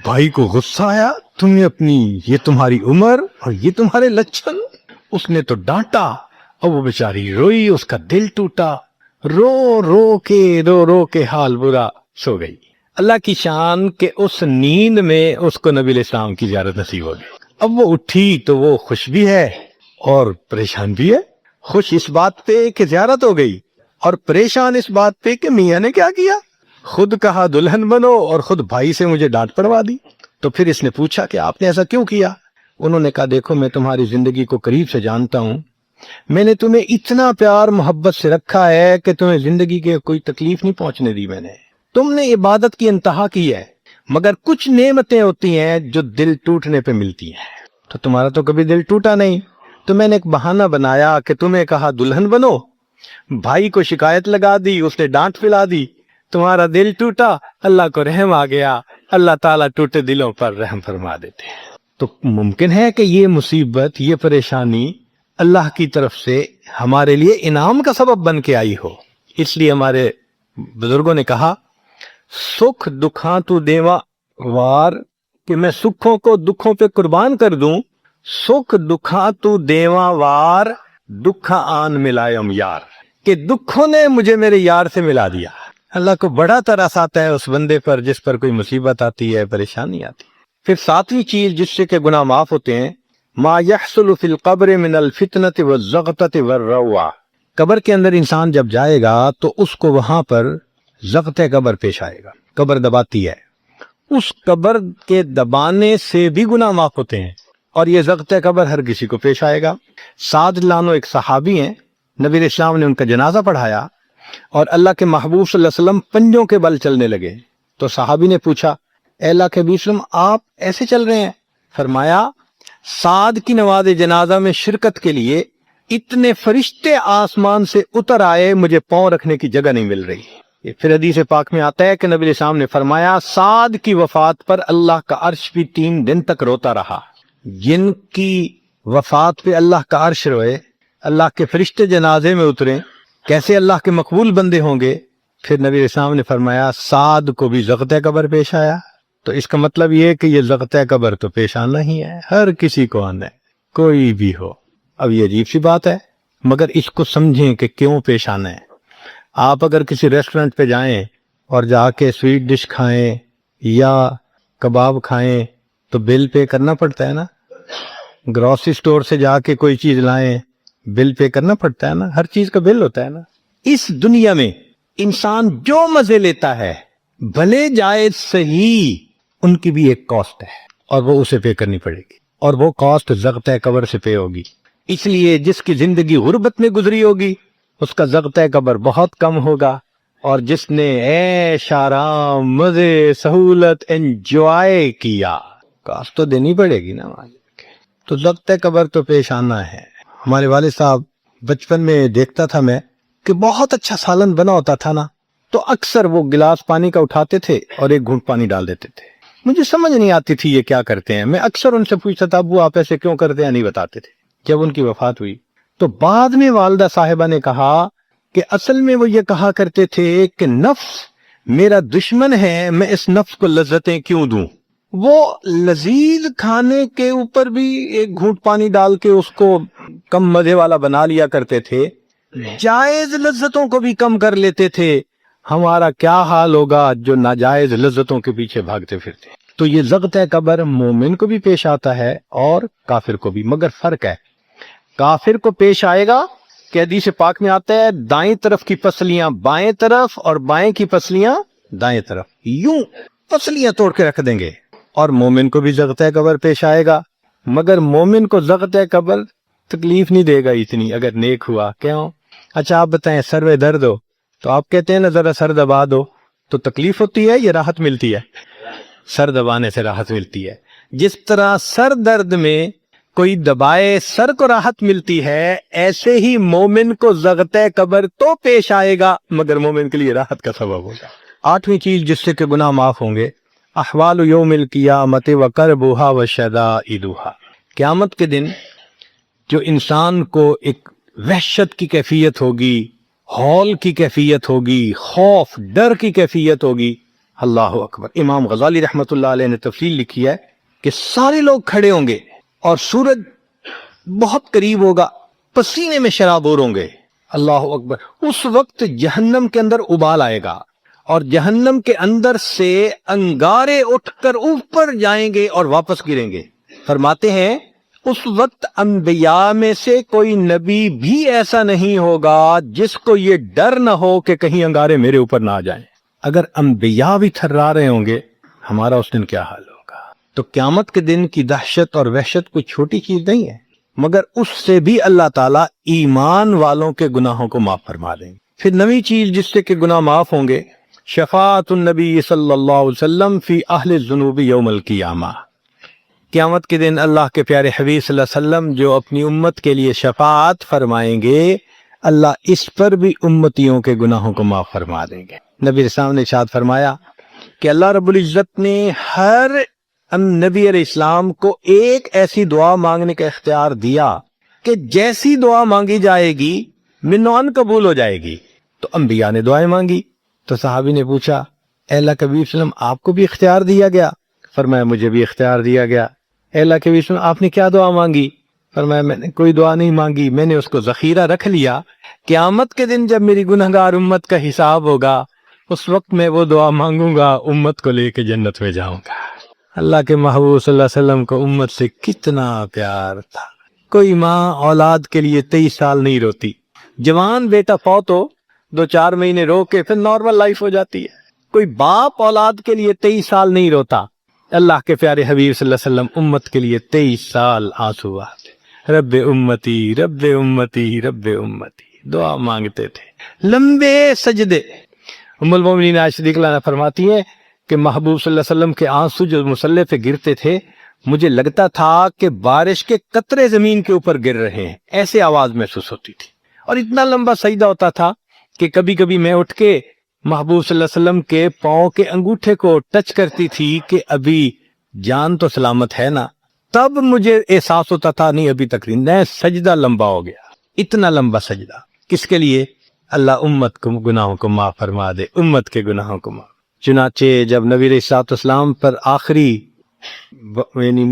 بھائی کو غصہ آیا، تمہیں اپنی، یہ تمہاری عمر اور یہ تمہارے لچھن۔ اس نے تو ڈانٹا اور وہ بیچاری روئی، اس کا دل ٹوٹا، رو رو کے حال برا، سو گئی۔ اللہ کی شان کہ اس نیند میں اس کو نبی علیہ السلام کی زیارت نصیب ہو گئی۔ اب وہ اٹھی تو وہ خوش بھی ہے اور پریشان بھی ہے۔ خوش اس بات پہ کہ زیارت ہو گئی، اور پریشان اس بات پہ کہ میاں نے کیا کیا، خود کہا دلہن بنو اور خود بھائی سے مجھے ڈانٹ پڑوا دی۔ تو پھر اس نے پوچھا کہ آپ نے ایسا کیوں کیا؟ انہوں نے کہا دیکھو میں تمہاری زندگی کو قریب سے جانتا ہوں، میں نے تمہیں اتنا پیار محبت سے رکھا ہے کہ تمہیں زندگی کے کوئی تکلیف نہیں پہنچنے دی میں نے۔ تم نے عبادت کی انتہا کی ہے، مگر کچھ نعمتیں ہوتی ہیں جو دل ٹوٹنے پہ ملتی ہیں، تو تمہارا تو کبھی دل ٹوٹا نہیں، تو میں نے ایک بہانہ بنایا کہ تمہیں کہا دلہن بنو، بھائی کو شکایت لگا دی، اس نے ڈانٹ پلا دی، تمہارا دل ٹوٹا، اللہ کو رحم آ گیا، اللہ تعالیٰ ٹوٹے دلوں پر رحم فرما دیتے ہیں۔ تو ممکن ہے کہ یہ مصیبت، یہ پریشانی اللہ کی طرف سے ہمارے لیے انعام کا سبب بن کے آئی ہو۔ اس لیے ہمارے بزرگوں نے کہا سکھ دکھاں تو دیواں وار، کہ میں سکھوں کو دکھوں پہ قربان کر دوں، سکھ دکھاں تو دیواں وار، دکھا آن ملائم یار، کہ دکھوں نے مجھے میرے یار سے ملا دیا۔ اللہ کو بڑا ترس آتا ہے اس بندے پر جس پر کوئی مصیبت آتی ہے، پریشانی آتی ہے۔ پھر ساتویں چیز جس سے کہ گناہ معاف ہوتے ہیں، ما یحصل فی القبر من الفتنۃ والزغطۃ والروع، قبر کے اندر انسان جب جائے گا تو اس کو وہاں پر ضغط قبر پیش آئے گا، قبر دباتی ہے، اس قبر کے دبانے سے بھی گناہ معاف ہوتے ہیں، اور یہ ضغط قبر ہر کسی کو پیش آئے گا۔ سعد لانو ایک صحابی ہیں، نبی علیہ السلام نے ان کا جنازہ پڑھایا اور اللہ کے محبوب صلی اللہ علیہ وسلم پنجوں کے بل چلنے لگے، تو صحابی نے پوچھا اے اللہ کے حبیب صلی اللہ علیہ وسلم آپ ایسے چل رہے ہیں؟ فرمایا سعد کی نماز جنازہ میں شرکت کے لیے اتنے فرشتے آسمان سے اتر آئے، مجھے پاؤں رکھنے کی جگہ نہیں مل رہی۔ یہ پھر حدیث پاک میں آتا ہے کہ نبی علیہ السلام نے فرمایا سعد کی وفات پر اللہ کا عرش بھی 3 دن تک روتا رہا۔ جن کی وفات پہ اللہ کا عرش روئے، اللہ کے فرشتے جنازے میں اترے، کیسے اللہ کے مقبول بندے ہوں گے؟ پھر نبی علیہ السلام نے فرمایا سعد کو بھی ضغط قبر پیش آیا۔ تو اس کا مطلب یہ کہ یہ ضغط قبر تو پیش آنا ہی ہے، ہر کسی کو آنا ہے، کوئی بھی ہو۔ اب یہ عجیب سی بات ہے، مگر اس کو سمجھیں کہ کیوں پیش آنا ہے۔ آپ اگر کسی ریسٹورنٹ پہ جائیں اور جا کے سویٹ ڈش کھائیں یا کباب کھائیں تو بل پے کرنا پڑتا ہے نا، گروسری سٹور سے جا کے کوئی چیز لائیں بل پے کرنا پڑتا ہے نا، ہر چیز کا بل ہوتا ہے نا۔ اس دنیا میں انسان جو مزے لیتا ہے بھلے جائز صحیح، ان کی بھی ایک کاسٹ ہے اور وہ اسے پے کرنی پڑے گی، اور وہ کاسٹ ضغط قبر سے پے ہوگی۔ اس لیے جس کی زندگی غربت میں گزری ہوگی اس کا ضغط قبر بہت کم ہوگا، اور جس نے عیش آرام مزے سہولت انجوائے کیا کاسٹ تو دینی پڑے گی نا۔ تو ضغط قبر تو پیش آنا ہے۔ ہمارے والد صاحب بچپن میں دیکھتا تھا میں کہ بہت اچھا سالن بنا ہوتا تھا نا، تو اکثر وہ گلاس پانی کا اٹھاتے تھے اور ایک گھونٹ پانی ڈال دیتے تھے۔ مجھے سمجھ نہیں آتی تھی یہ کیا کرتے ہیں، میں اکثر ان سے پوچھتا تھا ابو آپ ایسے کیوں کرتے ہیں، نہیں بتاتے تھے۔ جب ان کی وفات ہوئی تو بعد میں والدہ صاحبہ نے کہا کہ اصل میں وہ یہ کہا کرتے تھے کہ نفس میرا دشمن ہے، میں اس نفس کو لذتیں کیوں دوں۔ وہ لذیذ کھانے کے اوپر بھی ایک گھونٹ پانی ڈال کے اس کو کم مزے والا بنا لیا کرتے تھے، جائز لذتوں کو بھی کم کر لیتے تھے، ہمارا کیا حال ہوگا جو ناجائز لذتوں کے پیچھے بھاگتے پھرتے ہیں۔ تو یہ ضغط قبر مومن کو بھی پیش آتا ہے اور کافر کو بھی، مگر فرق ہے، کافر کو پیش آئے گا کہ حدیث پاک میں آتا ہے دائیں طرف کی پسلیاں بائیں طرف اور بائیں کی پسلیاں دائیں طرف، یوں پسلیاں توڑ کے رکھ دیں گے۔ اور مومن کو بھی ضغط قبر پیش آئے گا، مگر مومن کو ضغط قبر تکلیف نہیں دے گا اتنی اگر نیک ہوا۔ کیوں؟ اچھا آپ بتائیں، سر میں درد ہو تو آپ کہتے ہیں نا ذرا سر دبا دو، تو تکلیف ہوتی ہے یا راحت ملتی ہے؟ سر دبانے سے راحت ملتی ہے۔ جس طرح سر درد میں کوئی دبائے سر کو راحت ملتی ہے، ایسے ہی مومن کو ضغط قبر تو پیش آئے گا مگر مومن کے لیے راحت کا سبب ہوگا۔ آٹھویں چیز جس سے کہ گناہ معاف ہوں گے، احوال یوم القیامت وکربھا وشدائدھا، قیامت کے دن جو انسان کو ایک وحشت کی کیفیت ہوگی، ہول کی کیفیت ہوگی، خوف ڈر کی کیفیت ہوگی، اللہ اکبر۔ امام غزالی رحمۃ اللہ علیہ نے تفصیل لکھی ہے کہ سارے لوگ کھڑے ہوں گے اور سورج بہت قریب ہوگا، پسینے میں شرابور ہوں گے، اللہ اکبر۔ اس وقت جہنم کے اندر ابال آئے گا اور جہنم کے اندر سے انگارے اٹھ کر اوپر جائیں گے اور واپس گریں گے۔ فرماتے ہیں اس وقت انبیاء میں سے کوئی نبی بھی ایسا نہیں ہوگا جس کو یہ ڈر نہ ہو کہ کہیں انگارے میرے اوپر نہ آ جائیں۔ اگر انبیاء بھی تھرا رہے ہوں گے، ہمارا اس دن کیا حال ہوگا؟ تو قیامت کے دن کی دہشت اور وحشت کوئی چھوٹی چیز نہیں ہے، مگر اس سے بھی اللہ تعالیٰ ایمان والوں کے گناہوں کو معاف فرما دیں گے۔ پھر نویں چیز جس سے کہ گناہ معاف ہوں گے، شفاعت النبی صلی اللہ علیہ وسلم فی اہل الذنوب یوم القیامہ، قیامت کے دن اللہ کے پیارے حبیب صلی اللہ علیہ وسلم جو اپنی امت کے لیے شفاعت فرمائیں گے، اللہ اس پر بھی امتیوں کے گناہوں کو معاف فرما دیں گے۔ نبی اسلام نے ارشاد فرمایا کہ اللہ رب العزت نے ہر نبی علیہ السلام کو ایک ایسی دعا مانگنے کا اختیار دیا کہ جیسی دعا مانگی جائے گی منوان قبول ہو جائے گی۔ تو انبیاء نے دعائیں مانگی، تو صحابی نے پوچھا اے اللہ کے حبیب صلی اللہ علیہ وسلم آپ کو بھی اختیار دیا گیا؟ فرمایا مجھے بھی اختیار دیا گیا۔ اے اللہ کے حبیب صلی اللہ علیہ وسلم آپ نے کیا دعا مانگی؟ فرمایا میں نے کوئی دعا نہیں مانگی، میں نے اس کو ذخیرہ رکھ لیا، قیامت کے دن جب میری گنہگار امت کا حساب ہوگا اس وقت میں وہ دعا مانگوں گا، امت کو لے کے جنت میں جاؤں گا۔ اللہ کے محبوب صلی اللہ علیہ وسلم کو امت سے کتنا پیار تھا۔ کوئی ماں اولاد کے لیے 23 سال نہیں روتی، جوان بیٹا فوت ہو 2-4 مہینے رو کے پھر نارمل لائف ہو جاتی ہے۔ کوئی باپ اولاد کے لیے 23 سال نہیں روتا، اللہ کے پیارے حبیب صلی اللہ علیہ وسلم امت کے لیے 23 سال آنسو بہاتے، رب امتی رب امتی رب امتی دعا مانگتے تھے، لمبے سجدے۔ ام المومنین عائشہ رضی اللہ عنہا فرماتی ہیں کہ محبوب صلی اللہ علیہ وسلم کے آنسو جو مصلی پہ گرتے تھے، مجھے لگتا تھا کہ بارش کے قطرے زمین کے اوپر گر رہے ہیں، ایسے آواز محسوس ہوتی تھی۔ اور اتنا لمبا سجدہ ہوتا تھا کہ کبھی کبھی میں اٹھ کے محبوب صلی اللہ علیہ وسلم کے پاؤں کے انگوٹھے کو ٹچ کرتی تھی کہ ابھی جان تو سلامت ہے نا، تب مجھے احساس ہوتا تھا نہیں ابھی تک نہیں، سجدہ لمبا ہو گیا۔ اتنا لمبا سجدہ کس کے لیے؟ اللہ امت کو گناہوں کو معاف فرما دے، امت کے گناہوں کو معاف۔ چنانچہ جب نبی علیہ الصلوۃ والسلام پر آخری یعنی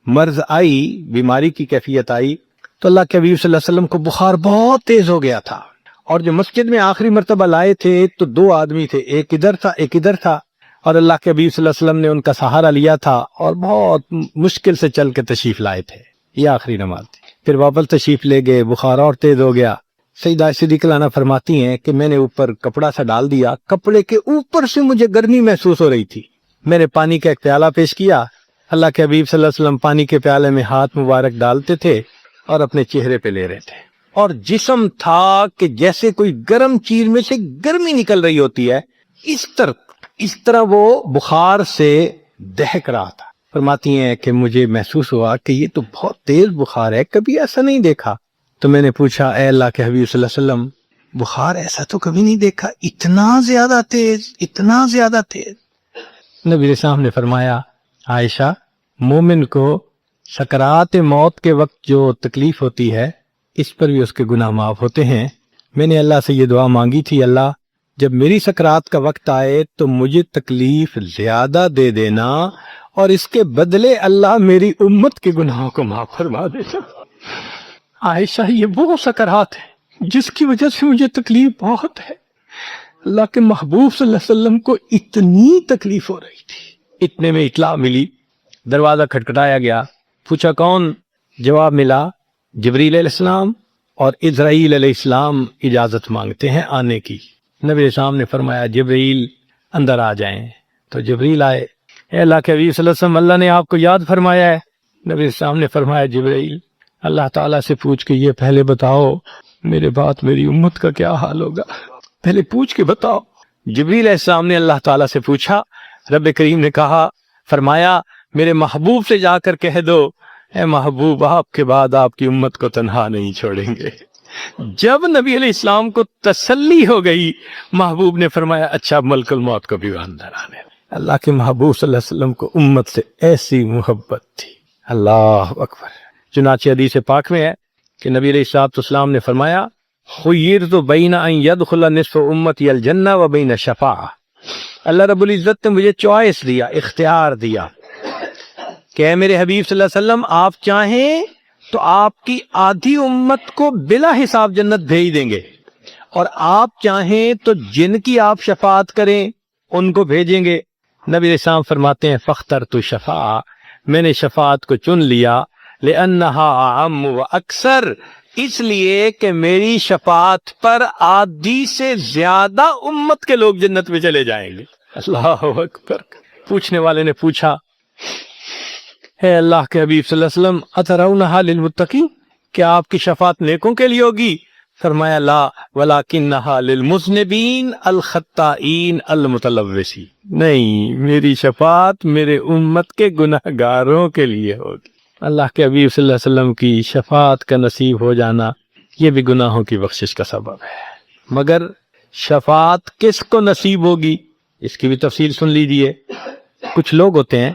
مرض آئی، بیماری کی کیفیت آئی، تو اللہ کے حبیب صلی اللہ علیہ وسلم کو بخار بہت تیز ہو گیا تھا، اور جو مسجد میں آخری مرتبہ لائے تھے تو 2 آدمی تھے، ایک ادھر تھا ایک ادھر تھا، اور اللہ کے حبیب صلی اللہ علیہ وسلم نے ان کا سہارا لیا تھا اور بہت مشکل سے چل کے تشریف لائے تھے۔ یہ آخری نماز تھی، پھر واپس تشریف لے گئے، بخار اور تیز ہو گیا۔ سیدہ عائشہ رضی اللہ عنہا فرماتی ہیں کہ میں نے اوپر کپڑا سا ڈال دیا، کپڑے کے اوپر سے مجھے گرمی محسوس ہو رہی تھی، میں نے پانی کا ایک پیالہ پیش کیا، اللہ کے حبیب صلی اللہ علیہ وسلم پانی کے پیالے میں ہاتھ مبارک ڈالتے تھے اور اپنے چہرے پہ لے رہے تھے، اور جسم تھا کہ جیسے کوئی گرم چیز میں سے گرمی نکل رہی ہوتی ہے، اس طرح وہ بخار سے دہک رہا تھا۔ فرماتی ہیں کہ مجھے محسوس ہوا کہ یہ تو بہت تیز بخار ہے، کبھی ایسا نہیں دیکھا۔ تو میں نے پوچھا اے اللہ کے حبیب صلی اللہ علیہ وسلم بخار ایسا تو کبھی نہیں دیکھا، اتنا زیادہ تیز، اتنا زیادہ تیز۔ نبی علیہ السلام نے فرمایا عائشہ، مومن کو سکرات موت کے وقت جو تکلیف ہوتی ہے اس پر بھی اس کے گناہ معاف ہوتے ہیں۔ میں نے اللہ سے یہ دعا مانگی تھی، اللہ جب میری سکرات کا وقت آئے تو مجھے تکلیف زیادہ دے دینا، اور اس کے بدلے اللہ میری امت کے گناہوں کو معاف فرما دینا۔ عائشہ، یہ وہ سکرات ہے جس کی وجہ سے مجھے تکلیف بہت ہے، اللہ کے محبوب صلی اللہ علیہ وسلم کو اتنی تکلیف ہو رہی تھی، اتنے میں اطلاع ملی، دروازہ کھٹکھٹایا گیا، پوچھا کون؟ جواب ملا جبریل علیہ السلام اور اسرائیل علیہ السلام اجازت مانگتے ہیں آنے کی۔ نبی علیہ السلام نے فرمایا جبریل اندر آ جائیں، تو جبریل آئے۔ اے اللہ کے حبیب صلی اللہ علیہ وسلم، اللہ نے آپ کو یاد فرمایا ہے۔ نبی علیہ السلام نے فرمایا جبریل اللہ تعالیٰ سے پوچھ کے یہ پہلے بتاؤ میرے بعد میری امت کا کیا حال ہوگا، پہلے پوچھ کے بتاؤ۔ جبریل علیہ السلام نے اللہ تعالیٰ سے پوچھا، رب کریم نے کہا، فرمایا میرے محبوب سے جا کر کہہ دو اے محبوب آپ کے بعد آپ کی امت کو تنہا نہیں چھوڑیں گے۔ جب نبی علیہ السلام کو تسلی ہو گئی، محبوب نے فرمایا اچھا ملک الموت کو بھی اندر آنے۔ اللہ کے محبوب صلی اللہ علیہ وسلم کو امت سے ایسی محبت تھی، اللہ اکبر۔ چنانچہ حدیث پاک میں ہے کہ نبی علیہ السلام نے فرمایا خیرت بین ان یدخل نصف امتی الجنہ و بین شفاعہ، اللہ رب العزت نے مجھے چوائس دیا، اختیار دیا کہ اے میرے حبیب صلی اللہ علیہ وسلم آپ چاہیں تو آپ کی آدھی امت کو بلا حساب جنت بھیج دیں گے، اور آپ چاہیں تو جن کی آپ شفاعت کریں ان کو بھیجیں گے۔ نبی علیہ السلام فرماتے ہیں فاخترت شفاعہ، میں نے شفاعت کو چن لیا، لأنہا اعم و اکثر، اس لیے کہ میری شفاعت پر آدھی سے زیادہ امت کے لوگ جنت میں چلے جائیں گے۔ اللہ اکبر۔ پوچھنے والے نے پوچھا اے اللہ کے حبیب صلی اللہ علیہ وسلم اترونہا للمتقین، کیا آپ کی شفاعت نیکوں کے لیے ہوگی؟ فرمایا لا ولکنہا للمذنبین الخطائین المتلوثین، نہیں میری شفاعت میرے امت کے گناہ گاروں کے لیے ہوگی۔ اللہ کے حبیب صلی اللہ علیہ وسلم کی شفاعت کا نصیب ہو جانا یہ بھی گناہوں کی بخشش کا سبب ہے، مگر شفاعت کس کو نصیب ہوگی اس کی بھی تفصیل سن لیجئے۔ کچھ لوگ ہوتے ہیں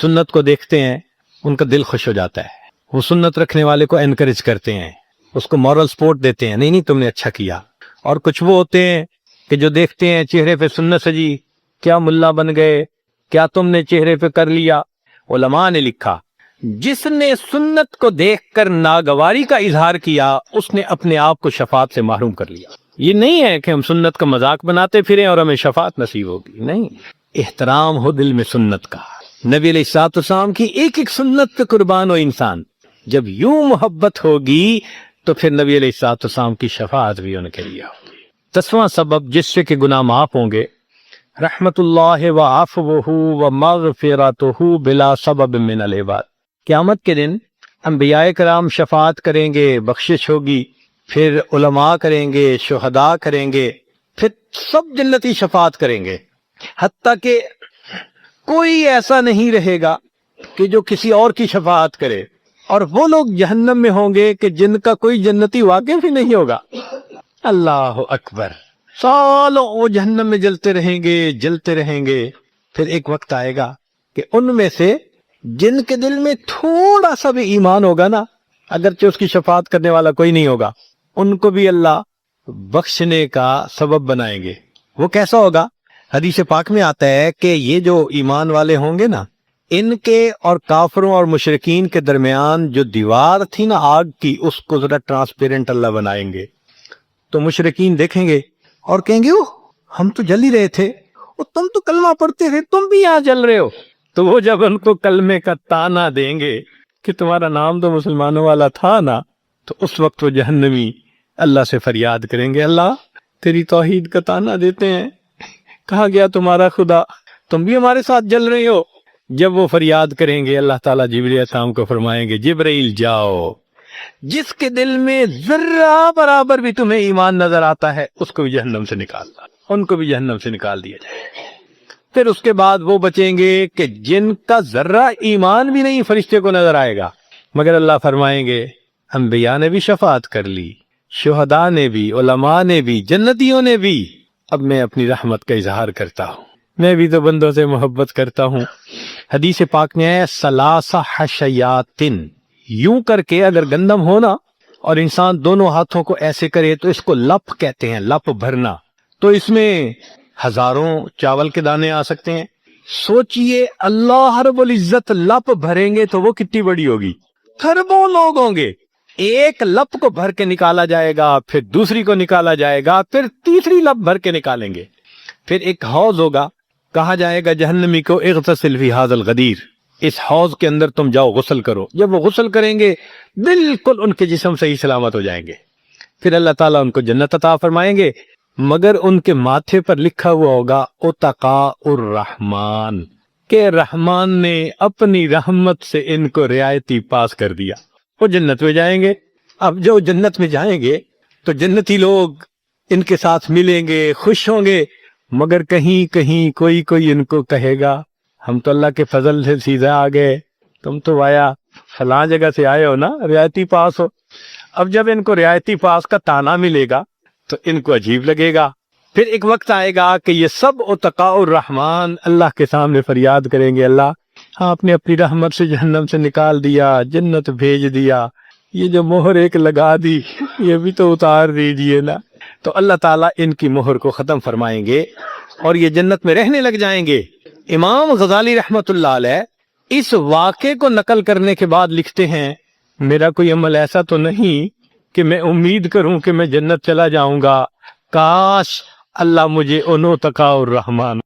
سنت کو دیکھتے ہیں ان کا دل خوش ہو جاتا ہے، وہ سنت رکھنے والے کو انکریج کرتے ہیں، اس کو مورل سپورٹ دیتے ہیں، نہیں تم نے اچھا کیا۔ اور کچھ وہ ہوتے ہیں کہ جو دیکھتے ہیں چہرے پہ سنت سجی، کیا ملا بن گئے، کیا تم نے چہرے پہ کر لیا۔ علماء نے لکھا جس نے سنت کو دیکھ کر ناگواری کا اظہار کیا اس نے اپنے آپ کو شفاعت سے محروم کر لیا۔ یہ نہیں ہے کہ ہم سنت کا مذاق بناتے پھریں اور ہمیں شفاعت نصیب ہوگی، نہیں، احترام ہو دل میں سنت کا۔ نبی علیہ الصلوۃ والسلام کی ایک ایک سنت پہ قربان ہو انسان، جب یوں محبت ہوگی تو پھر نبی علیہ الصلوۃ والسلام کی شفاعت بھی ان کے لیے ہوگی۔ 10واں سبب جس سے کہ گناہ معاف ہوں گے، رحمت اللہ و عفوہ و مغفرتہ بلا سبب من العباد، قیامت کے دن انبیاء کرام شفاعت کریں گے، بخشش ہوگی، پھر علماء کریں گے، شہداء کریں گے، پھر سب جنتی شفاعت کریں گے، حتیٰ کہ کوئی ایسا نہیں رہے گا کہ جو کسی اور کی شفاعت کرے، اور وہ لوگ جہنم میں ہوں گے کہ جن کا کوئی جنتی واقف ہی نہیں ہوگا۔ اللہ اکبر۔ سالوں وہ جہنم میں جلتے رہیں گے، جلتے رہیں گے، پھر ایک وقت آئے گا کہ ان میں سے جن کے دل میں تھوڑا سا بھی ایمان ہوگا نا، اگرچہ اس کی شفاعت کرنے والا کوئی نہیں ہوگا، ان کو بھی اللہ بخشنے کا سبب بنائیں گے۔ وہ کیسا ہوگا؟ حدیث پاک میں آتا ہے کہ یہ جو ایمان والے ہوں گے نا، ان کے اور کافروں اور مشرکین کے درمیان جو دیوار تھی نا آگ کی، اس کو ذرا ٹرانسپیرنٹ اللہ بنائیں گے، تو مشرکین دیکھیں گے اور کہیں گے ہم تو جل ہی رہے تھے، تم تو کلمہ پڑھتے تھے، تم بھی یہاں جل رہے ہو۔ تو وہ جب ان کو کلمے کا تانا دیں گے کہ تمہارا نام تو مسلمانوں والا تھا نا، تو اس وقت وہ جہنمی اللہ سے فریاد کریں گے، اللہ تیری توحید کا تانا دیتے ہیں، کہا گیا تمہارا خدا، تم بھی ہمارے ساتھ جل رہے ہو۔ جب وہ فریاد کریں گے، اللہ تعالیٰ جبرائیل علیہ السلام کو فرمائیں گے جبرائیل جاؤ، جس کے دل میں ذرہ برابر بھی تمہیں ایمان نظر آتا ہے اس کو بھی جہنم سے نکالنا، ان کو بھی جہنم سے نکال دیا جائے۔ پھر اس کے بعد وہ بچیں گے کہ جن کا ذرہ ایمان بھی نہیں فرشتے کو نظر آئے گا، مگر اللہ فرمائیں گے انبیاء نے بھی شفاعت کر لی، شہداء نے بھی، علماء نے بھی، جنتیوں نے بھی، اب میں اپنی رحمت کا اظہار کرتا ہوں، میں بھی تو بندوں سے محبت کرتا ہوں۔ حدیث پاک میں ہے ثلاث حشیات، یوں کر کے اگر گندم ہونا اور انسان دونوں ہاتھوں کو ایسے کرے تو اس کو لپ کہتے ہیں، لپ بھرنا، تو اس میں ہزاروں چاول کے دانے آ سکتے ہیں۔ سوچئے اللہ رب العزت لپ بھریں گے تو وہ کتنی بڑی ہوگی، کھربوں لوگ ہوں گے، ایک لپ کو بھر کے نکالا جائے گا، پھر دوسری کو نکالا جائے گا، پھر تیسری لپ بھر کے نکالیں گے، پھر ایک حوض ہوگا، کہا جائے گا جہنمی کو اغتسل فی ھذا الغدیر، اس حوض کے اندر تم جاؤ غسل کرو۔ جب وہ غسل کریں گے بالکل ان کے جسم صحیح سلامت ہو جائیں گے، پھر اللہ تعالیٰ ان کو جنت عطا فرمائیں گے، مگر ان کے ماتھے پر لکھا ہوا ہوگا اتقاء الرحمن، کہ رحمان نے اپنی رحمت سے ان کو رعایتی پاس کر دیا، وہ جنت میں جائیں گے۔ اب جو جنت میں جائیں گے تو جنتی لوگ ان کے ساتھ ملیں گے، خوش ہوں گے، مگر کہیں کہیں کوئی ان کو کہے گا ہم تو اللہ کے فضل سے سیدھا آ گئے، تم تو آیا فلاں جگہ سے آئے ہو نا، رعایتی پاس ہو۔ اب جب ان کو رعایتی پاس کا تانا ملے گا تو ان کو عجیب لگے گا، پھر ایک وقت آئے گا کہ یہ سب اتقاء الرحمن اللہ کے سامنے فریاد کریں گے، اللہ آپ نے اپنی رحمت سے جہنم سے نکال دیا، جنت بھیج دیا، یہ جو مہر ایک لگا دی یہ بھی تو اتار دیجئے نا۔ تو اللہ تعالیٰ ان کی مہر کو ختم فرمائیں گے اور یہ جنت میں رہنے لگ جائیں گے۔ امام غزالی رحمت اللہ علیہ اس واقعے کو نقل کرنے کے بعد لکھتے ہیں، میرا کوئی عمل ایسا تو نہیں کہ میں امید کروں کہ میں جنت چلا جاؤں گا، کاش اللہ مجھے انو تقاء الرحمن